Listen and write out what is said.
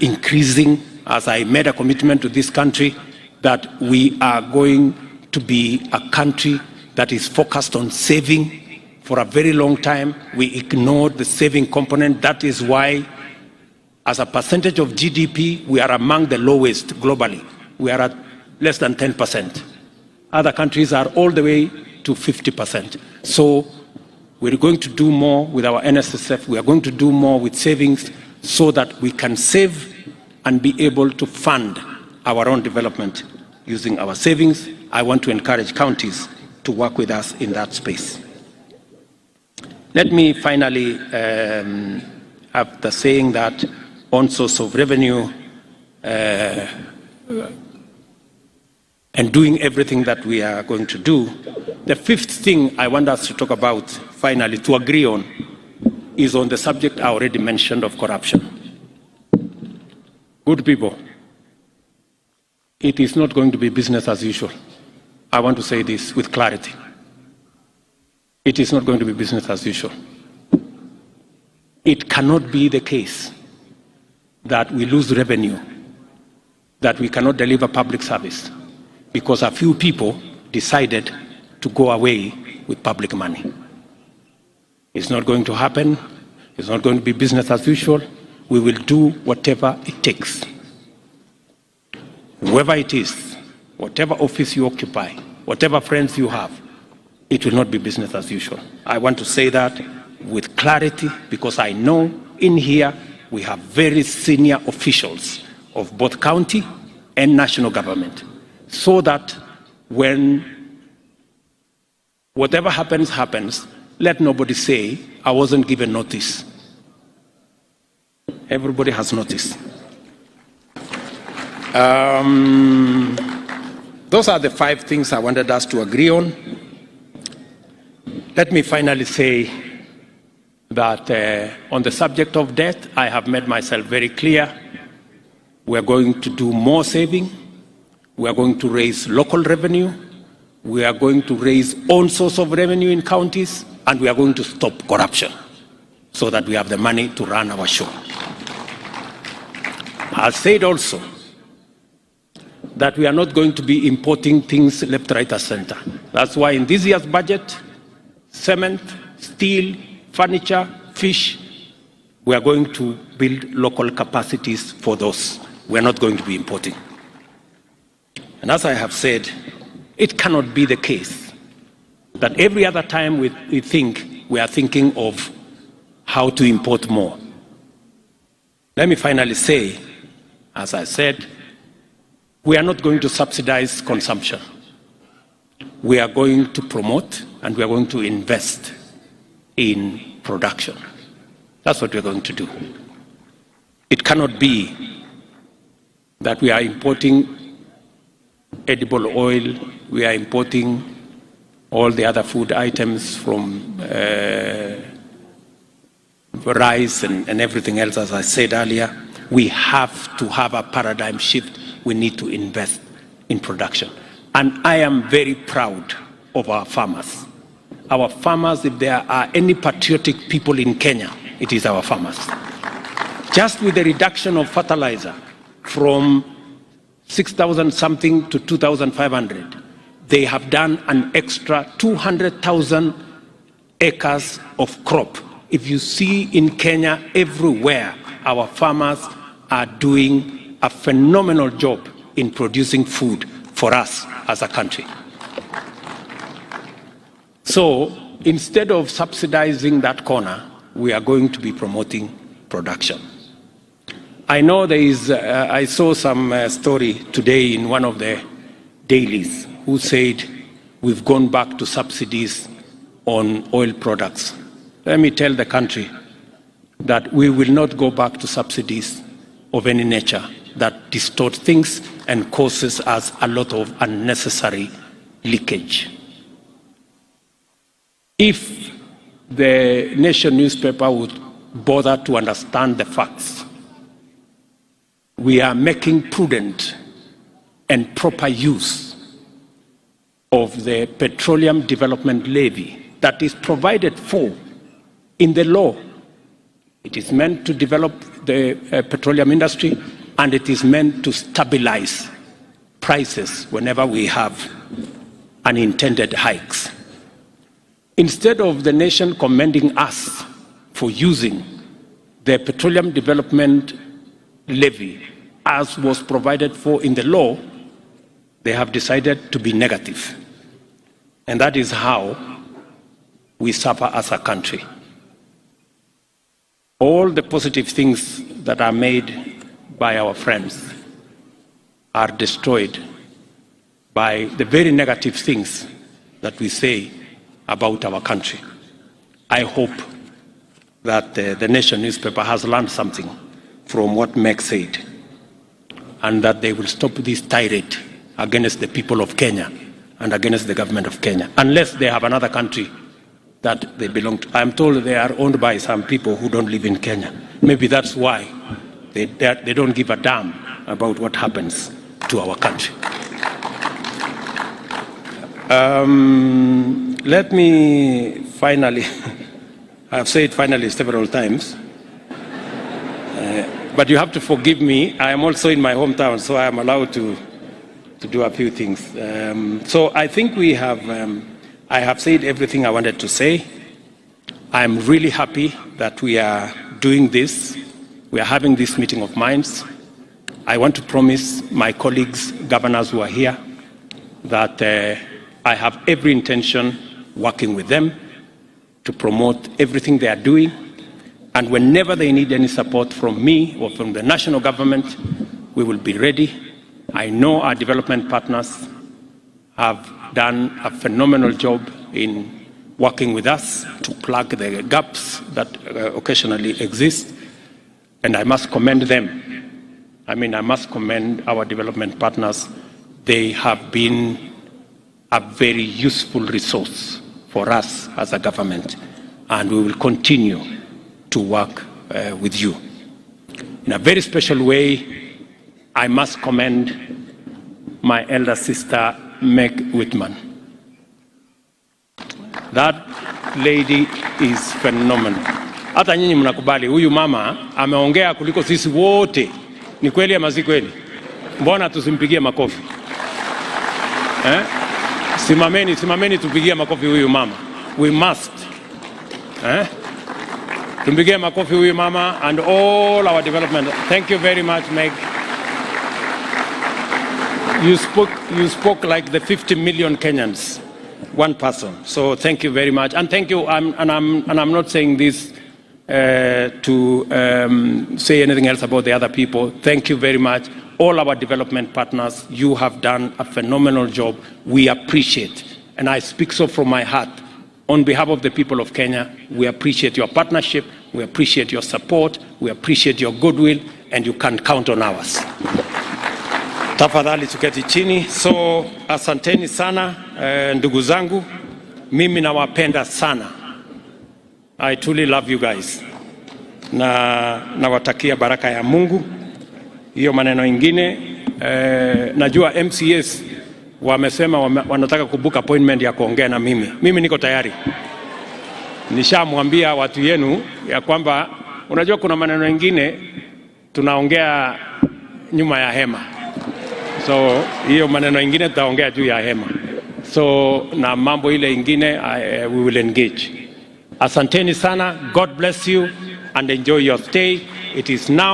increasing, as I made a commitment to this country, that we are going to be a country that is focused on saving. For a very long time, we ignored the saving component. That is why, as a percentage of GDP, we are among the lowest globally. We are at less than 10%. Other countries are all the way to 50%. So we're going to do more with our NSSF. We are going to do more with savings so that we can save and be able to fund our own development using our savings. I want to encourage counties to work with us in that space. Let me finally, after saying that on source of revenue and doing everything that we are going to do, the fifth thing I want us to talk about, finally, to agree on, is on the subject I already mentioned of corruption. Good people, it is not going to be business as usual. I want to say this with clarity. It is not going to be business as usual. It cannot be the case that we lose revenue, that we cannot deliver public service because a few people decided to go away with public money. It's not going to happen. It's not going to be business as usual. We will do whatever it takes. Whoever it is, whatever office you occupy, whatever friends you have, it will not be business as usual. I want to say that with clarity because I know in here we have very senior officials of both county and national government, so that when whatever happens, happens, let nobody say, I wasn't given notice. Everybody has notice. Those are the 5 things I wanted us to agree on. Let me finally say that on the subject of debt, I have made myself very clear. We are going to do more saving. We are going to raise local revenue. We are going to raise own source of revenue in counties. And we are going to stop corruption so that we have the money to run our show. I said also that we are not going to be importing things left, right, or center. That's why in this year's budget, cement, steel, furniture, fish, we are going to build local capacities for those. We are not going to be importing. And as I have said, it cannot be the case that every other time we think, we are thinking of how to import more. Let me finally say, as I said, we are not going to subsidize consumption. We are going to promote and we are going to invest in production. That's what we are going to do. It cannot be that we are importing edible oil, we are importing all the other food items from rice and everything else, as I said earlier. We have to have a paradigm shift. We need to invest in production. And I am very proud of our farmers. Our farmers, if there are any patriotic people in Kenya, it is our farmers. Just with the reduction of fertilizer from 6,000 something to 2,500, they have done an extra 200,000 acres of crop. If you see in Kenya, everywhere, our farmers are doing a phenomenal job in producing food for us as a country. So instead of subsidizing that corner, we are going to be promoting production. I know there is, I saw some story today in one of the dailies who said we've gone back to subsidies on oil products. Let me tell the country that we will not go back to subsidies of any nature that distort things and causes us a lot of unnecessary leakage. If the Nation newspaper would bother to understand the facts, we are making prudent and proper use of the Petroleum Development Levy that is provided for in the law It is meant to develop the petroleum industry, and it is meant to stabilize prices whenever we have unintended hikes. Instead of the nation commending us for using the petroleum development levy as was provided for in the law, they have decided to be negative. And that is how we suffer as a country. All the positive things that are made by our friends are destroyed by the very negative things that we say about our country. I hope that the Nation newspaper has learned something from what Meg said, and that they will stop this tirade against the people of Kenya and against the government of Kenya, unless they have another country that they belong to. I'm told they are owned by some people who don't live in Kenya. Maybe that's why they don't give a damn about what happens to our country. Let me finally, I've said finally several times, but you have to forgive me. I am also in my hometown, so I am allowed to do a few things. So I think I have said everything I wanted to say. I'm really happy that we are doing this. We are having this meeting of minds. I want to promise my colleagues, governors who are here, that I have every intention working with them to promote everything they are doing. And whenever they need any support from me or from the national government, we will be ready. I know our development partners have done a phenomenal job in working with us to plug the gaps that occasionally exist. And I must commend them. I must commend our development partners. They have been a very useful resource for us as a government, and we will continue to work with you. In a very special way, I must commend my elder sister, Meg Whitman. That lady is phenomenal. Hata nyinyi mnakubali huyu mama ameongea kuliko sisi wote. Ni kweli ama si kweli? Mbona tusimpigie makofi? Simameni tupigie makofi huyu mama. We must. Tumpigie makofi huyu mama and all our development. Thank you very much, Meg. You spoke like the 50 million Kenyans, one person. So thank you very much, and thank you. I'm not saying this to say anything else about the other people. Thank you very much. All our development partners, you have done a phenomenal job. We appreciate, and I speak so from my heart. On behalf of the people of Kenya, we appreciate your partnership, we appreciate your support, we appreciate your goodwill, and you can count on ours. Tafadhali tuketi chini. So asanteni sana ndugu zangu, mimi nawapenda sana. I truly love you guys. Na nawatakia baraka ya Mungu. Hiyo maneno ingine, najua MCS wamesema wanataka kubook appointment ya kuongea na mimi. Mimi niko tayari. Nishamwambia watu yenu ya kwamba unajua kuna maneno ingine tunaongea nyuma ya hema. So hiyo maneno ingine tutaongea juu ya hema. So na mambo ile ingine we will engage. Asanteni sana. God bless you and enjoy your stay. It is now